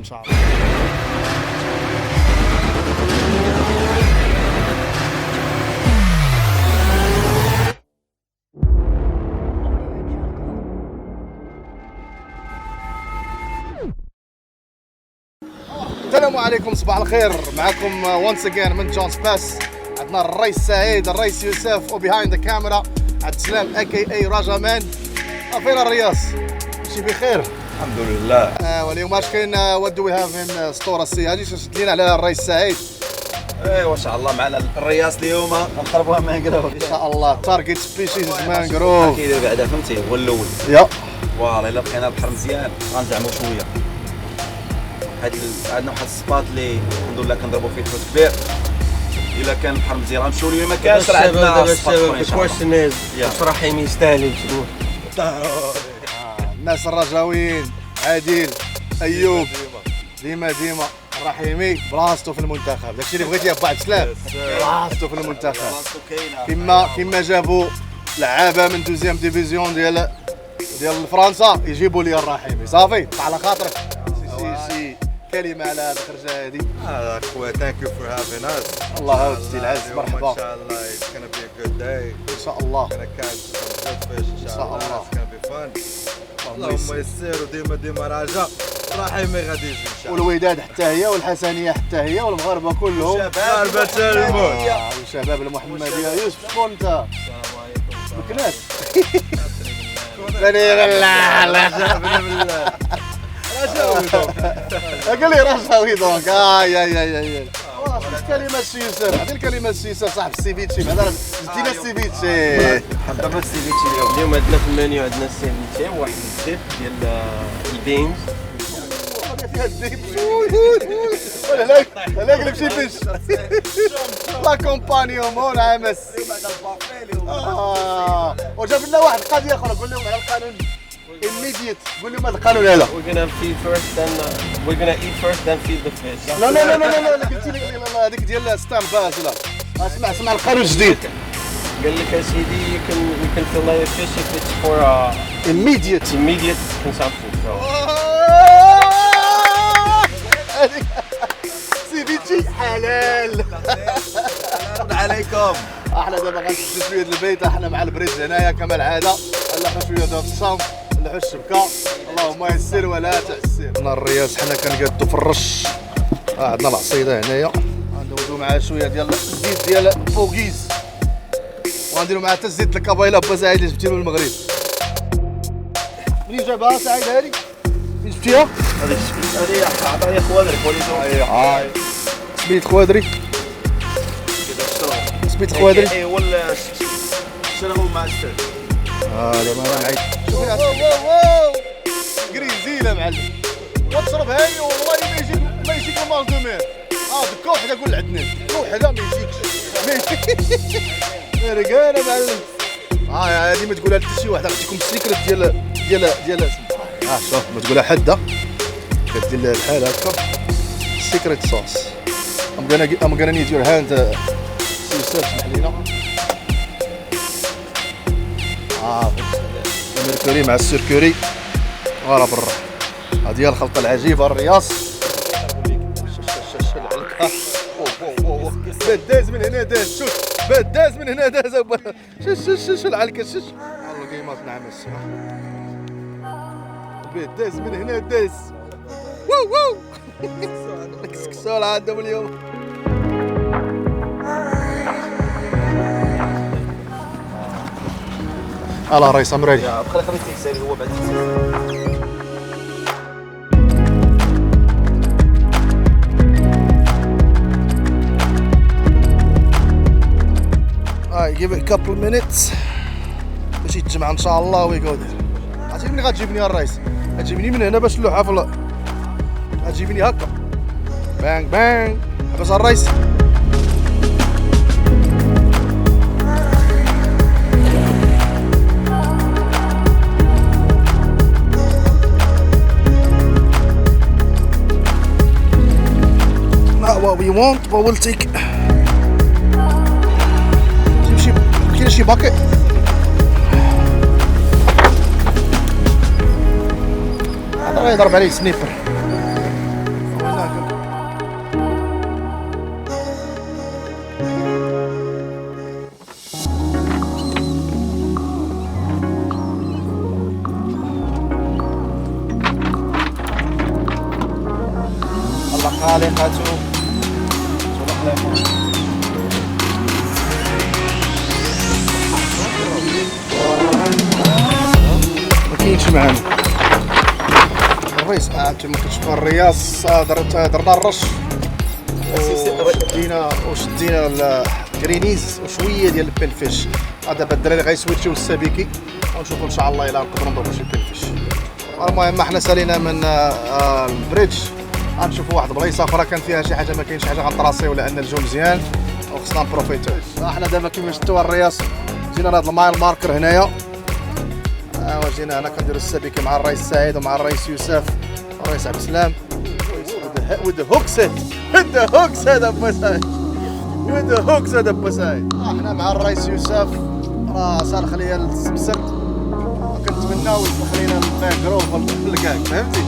ان شاء الله. السلام عليكم، صباح الخير. معكم وانس اجين من جون سباس. عندنا الرئيس سعيد، الرئيس يوسف، وبيهايند ذا كاميرا عبد السلام اي راجا مان. فين الرياس؟ ماشي بخير؟ الحمد لله. واليوم اش كاين؟ وات دو وي هاف ان ستور السي هادي شد لينا على الرئيس سعيد. ايوا ان شاء الله معنا الرياس اليوم نقربوها مانغروف ان شاء الله. تارجت سبيشيز مانغروف كيدير بعدا فهمتي هو الاول. يا فوالا الا بقينا البحر مزيان غنزعمو شويه، حيت عندنا واحد السباط اللي الحمد لله كنضربوا فيه فلوس كبير. الا كان البحر مزيان غنمشيو اليوم، ما كانش راه عندنا سباط اخرين ان شاء الله. رحيم يستاهل يمشيو. الناس الرجاويين، عادل، ايوب، ديما رحيمي بلاصتو في المنتخب. داكشي اللي بغيتي يا با عبد السلام، بلاصتو في المنتخب. كما جابوا لعابه من دوزيام ديفيزيون ديال فرنسا يجيبوا لي الرحيمي. صافي على خاطرك. سي كلمه على هذه الخرجه هذه. خويا ثانك يو فور هافين اس. الله يعاود سي العز، مرحبا. ان شاء الله it's gonna be a good day. ان شاء الله. gonna catch some good fish ان شاء الله. it's gonna be fun. اللهم يسر وديما راجع. رحيمي غادي يجي ان شاء الله. والوداد حتى هي، والحسنيه حتى هي، والمغاربه كلهم. مغاربة الموت. والشباب المحمديه. يوسف شكون انت؟ السلام عليكم. مكناس. بني بالله بني بالله. رجاوي قال لي رجاوي دونك. يا كلمة سي يوسف، هذه الكلمة سي يوسف صاحب السيفيتشي. بعدا زدتينا السيفيتشي. حضرنا السيفيتشي اليوم عندنا في المنيو عندنا السيفيتشي وواحد الديب ديال البينز. فيها الديب. هلاك اللي مشي فيش. لا كومبانيون مون عامس. وجاب لنا واحد القضية أخرى، قول لهم على القانون immediate. قول لهم هذا القانون هذا. We're gonna feed first then we're gonna eat first then feed the fish. لا قلتي لي هذيك ديال ستان باز. لا اسمع القانون الجديد. قال لك اسيدي we can fillet a fish if it's for immediate consumption. سيفيتشي حلال. رد عليكم. احنا دابا غنشدو شويه د البيت، احنا مع البريد هنايا كما العاده. نلحو شويه ديال الصمت، نلحو الشبكه. اللهم يسر ولا تعسر. عندنا الرياس حنا كنقادو في الرش. عندنا العصيده هنايا، غندوزو معها شويه ديال الزيت ديال بوغيز، وغنديرو معها حتى الزيت الكابايلا با سعيد اللي جبتي من المغرب. منين جابها سعيد هادي؟ فين جبتيها؟ هذه عطاني خوادري وليدو. سميت خوادري. سميت خوادري. اي هو شنو مع السر. دابا انا معيط. واو كريزيله معلم. وتشرب هاي والله ما يجيك الماج دو مير. دكا وحده قول العدنان، دكا وحده ما يجيكش. يا رجال معلم. هادي ما تقولها حتى شي واحد، عطيكم السيكريت ديال شوف ما تقولها حدا، كدير لها الحال هكا. سيكريت صوص. I'm gonna need your hand. يوسف اسمح لينا. الميركوري مع السيركوري ورا برا. هذه هي الخلطة العجيبة الرياس. بداز من هنا داز، شوف بداز من هنا داز. شوف العلكة، شوف والله كيما نعمس. بداز من هنا داز. واو كسكسول عندهم اليوم. الله ريس ام ريدي. خلي تيكسر هو بعد give it a couple of minutes باش يتجمع ان شاء الله ويقعد. عرفتي منين غتجيبني الريس؟ غتجيبني من هنا باش نلوحها في غتجيبني هكا بانغ باش الريس. What we want, but we'll take. كاين شي باكيت. هذا يضرب عليه سنيبر. خالقة ما كاينش معانا الرئيس. انتم كتشوفوا الرياس درنا الرش وشدينا الكرينيز وشويه ديال البيلفيش. دابا الدراري غيسويتشيو السبيكي ونشوفوا ان شاء الله الا نقدروا نضربوا شي بيلفيش. المهم احنا سالينا من البريدج غنشوفوا واحد البلايصه اخرى كان فيها شي حاجه ما كاينش حاجه غنطراسيو لان الجو مزيان وخصنا نبروفيتو. احنا دابا كيما شفتوا الرياس جينا لهاد المايل ماركر هنايا. جينا هنا كنديروا السبيكي مع الرئيس سعيد ومع الرئيس يوسف والرئيس عبد السلام. with the hook set ابو سعيد with the hook set ابو سعيد. احنا مع الرئيس يوسف راه سالخ ليا السمسم كنتمناو يسلخ لينا الباك جروف في الكاك فهمتي.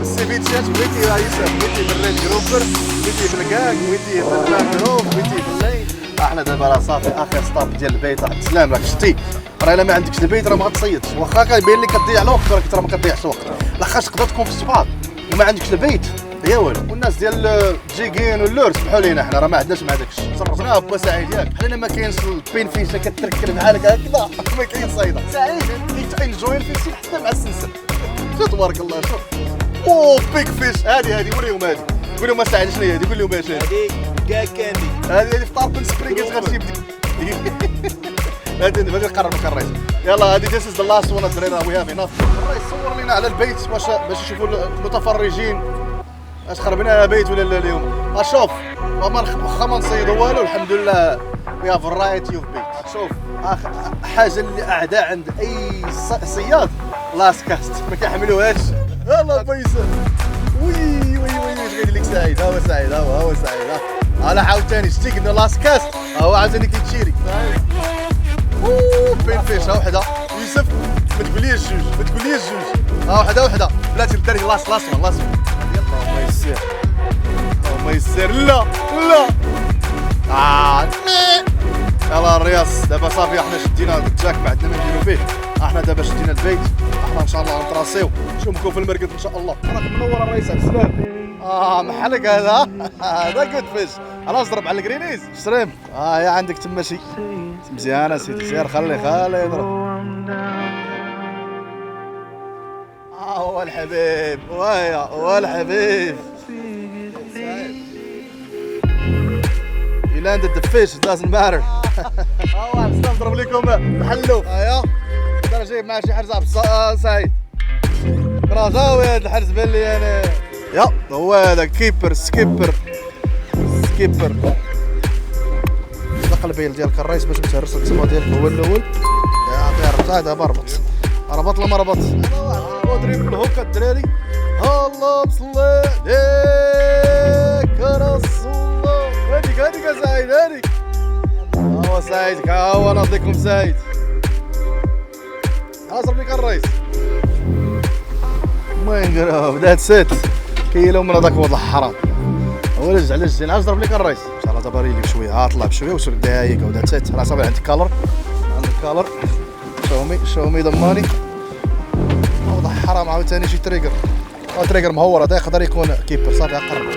السيفيتشات بغيتي يا يوسف بغيتي بالريد جروفر بغيتي بالكاك بغيتي بالباك جروف بغيتي بالليل. احنا دابا راه صافي اخر ستاب ديال البيت عبد السلام راك شتي راه الا ما عندكش البيت راه ما غتصيدش واخا كيبين لك كتضيع الوقت ولكن راه ما كتضيعش الوقت لاخاطش تقدر تكون في السباط وما عندكش البيت هي والو. والناس ديال الجيكين واللور سمحوا لينا حنا راه ما عندناش مع داكشي صرفناه با سعيد ياك حنا ما كاينش البين فيشه كتركل بحالك هكذا ما كاين صيده سعيد كينجوي الفيشين حتى مع السنسل. شوف تبارك الله شوف او بيك فيش هذه وريهم هذه قول لهم سعيد شنو هي هذه قول لهم اش هذه كاكاندي هذه في طاربن سبرينغز غنمشي هذه نقرب لك الرئيس. يلا هذه ذيس از ذا لاست وان الدراري راه وي هاف اناف. الرئيس صور لنا على البيت باش يشوفوا المتفرجين اش خربنا بيت ولا لا اليوم. شوف واخا ما نصيدوا والو الحمد لله وي هاف فرايتي اوف بيت. شوف حاجه اللي اعداء عند اي صياد لاست كاست ما كيحملوهاش. يلا فيصل وي اش غيدير لك سعيد. ها هو سعيد ها هو سعيد انا عاوتاني شتي قلنا لاست كاست هو عاوتاني كيتشيري فين فيش. ها وحده يوسف ما تقوليش جوج ها وحده بلاتي الدري لاست وان يلا ما يسير ما يسير لا يلا الرياس دابا صافي احنا شدينا التراك ما عندنا ما نديرو فيه. احنا دابا شدينا البيت احنا ان شاء الله غنطراسيو نشوفكم في المركز ان شاء الله. راك منور الرئيس عبد السلام. محلك هذا جود فيش. خلاص ضرب على الجرينيز شريم. يا عندك تما شي مزيانه سيدي سير خلي يضرب. هو الحبيب هو الحبيب. You landed the fish, it doesn't matter. نضرب لكم محلو. انا جايب معاه شي حرز عبد سعيد. رجاوي هذا الحرز بان لي انا. يا هو هذا كيبر سكيبر القلبيل ديالك الرئيس باش تهرس القسمه ديالك هو الاول. يعطيها دابا ربط لا ما ربط. ودريب الهوك الدراري. الله بصلي عليك يا رسول الله. هاديك يا سعيد هاديك. هو سعيد هو نعطيكم سعيد. اضرب لك الرئيس. وين قراو بدات ست كيلو من هذاك وضع حرام. هو لج على الزين اضرب لك الرئيس ان شاء الله. دابا ريلي بشويه طلع بشويه وشوف دقايق ودات ست. راه صافي عندك كالر شو مي ضماني وضع حرام عاوتاني شي تريجر. تريجر مهور هذا يقدر يكون كيبر. صافي قرب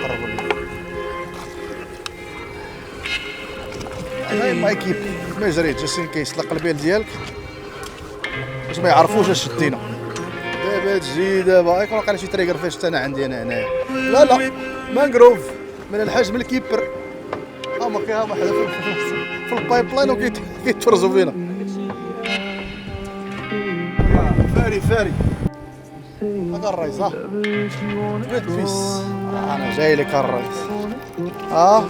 هاي ماي كيب ما يجري جاست ان كيس القلبيل ديالك باش ما يعرفوش اش شدينا. دابا تجي دابا يكون وقع شي تريجر فاش انا عندي انا هنايا. لا مانغروف من الحجم الكيبر. هما كاين واحد في البايب لاين وكيتفرزوا فينا. فاري هذا الرئيس. بيس انا جاي لك الرئيس. راه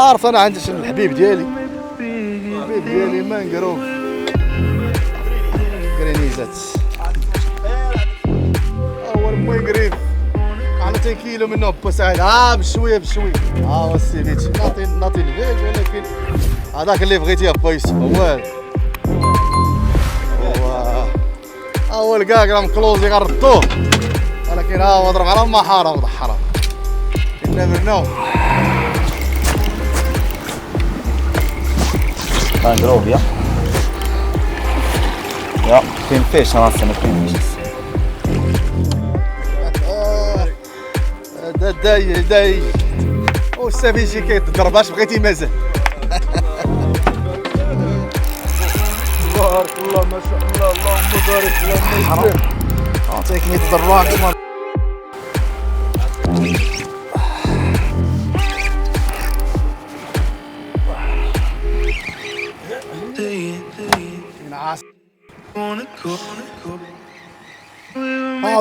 عارف انا عندي الحبيب ديالي مانغروف جرينيزات. اول موين قريب على 2 كيلو منه با سعيد. بشويه هو السيفيتش نعطي الفيج ولكن هذاك اللي بغيتيه با يوسف هو اول كاع راه مكلوزي غنردوه ولكن هو ضرب على ما حرام وضع حرام. نيفر نو. مانغروف يا كاين فيش راسنا ما كاينش. داي والسافيجي كيتضرب اش بغيتي مازال. بارك الله ما شاء الله اللهم بارك الله. اعطيك 100 دراهم.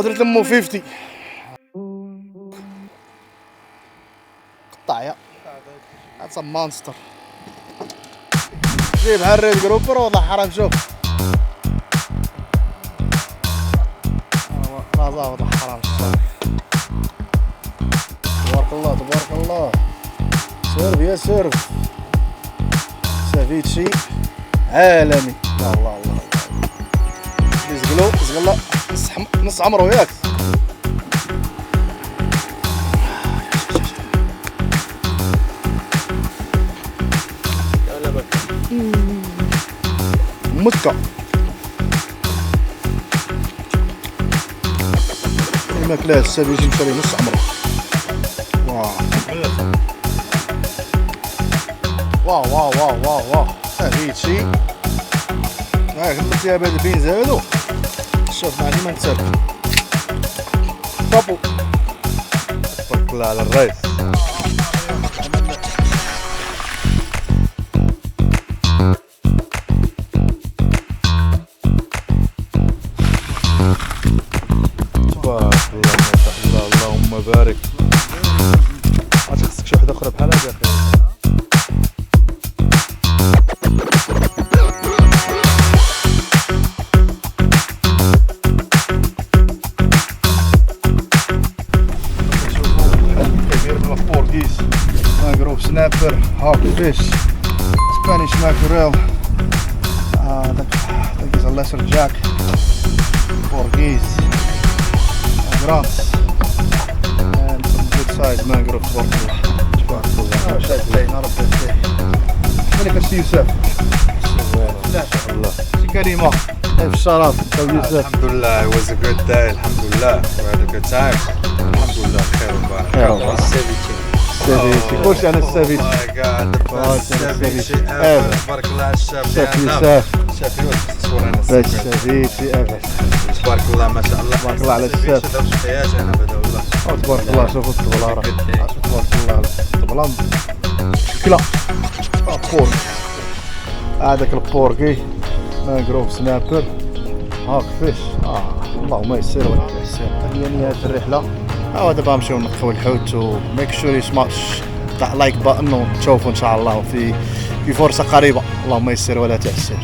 درت لمو 50 قطعية. هات's a monster. جيب هالريد جروبر والله حرام. شوف والله والله حرام. تبارك الله تبارك الله. سيرف يا سيرف. سافيتشي عالمي. الله الله الله. يزقلو زغلا نص عمرو ياك. مكة ما كلاش السافيجي مشى ليه نص عمرو. واو واو واو واو واو سافيتشي. هاك غلبتيها بهاد البينز هادو. شوف معني ما نتسالك. شابو تبارك الله على الرئيس. تبارك الله ما شاء الله اللهم بارك. عاد خصك شي وحده اخرى بحال هكا اخي. mangrove snapper, hawkfish, Spanish mackerel, I think it's a lesser jack, Portuguese, grass, and some good sized mangrove. تبارك الله. شايف لين ربي يسلمك. مالك السي يوسف؟ لا شاء الله. سي كريمة. كيف الشرف؟ الحمد لله. It was a good day. الحمد لله. We had a good time. الحمد لله خير وبارك. خير وبارك. السافيتشي كلشي على السافيتشي. Oh my god. السافيتشي. تبارك الله على الشاب. شاف يوسف. شاف يوسف تصور انا السافيتشي تبارك الله ما شاء الله. تبارك الله على الشاب. في حياتي انا بدا والله. تبارك الله. شوفوا الطبلة تبارك الله على الطبلة. كلا بورك. هذاك البوركي مانجروف سنابر هاك فيش. اللهم يسر ولا يسر. هي نهاية الرحلة. دابا نمشيو نقفوا الحوت و ميك شور يسمعش تاع لايك بutton وتشوفوا ان شاء الله في فرصة قريبة. اللهم يسر ولا تعسر.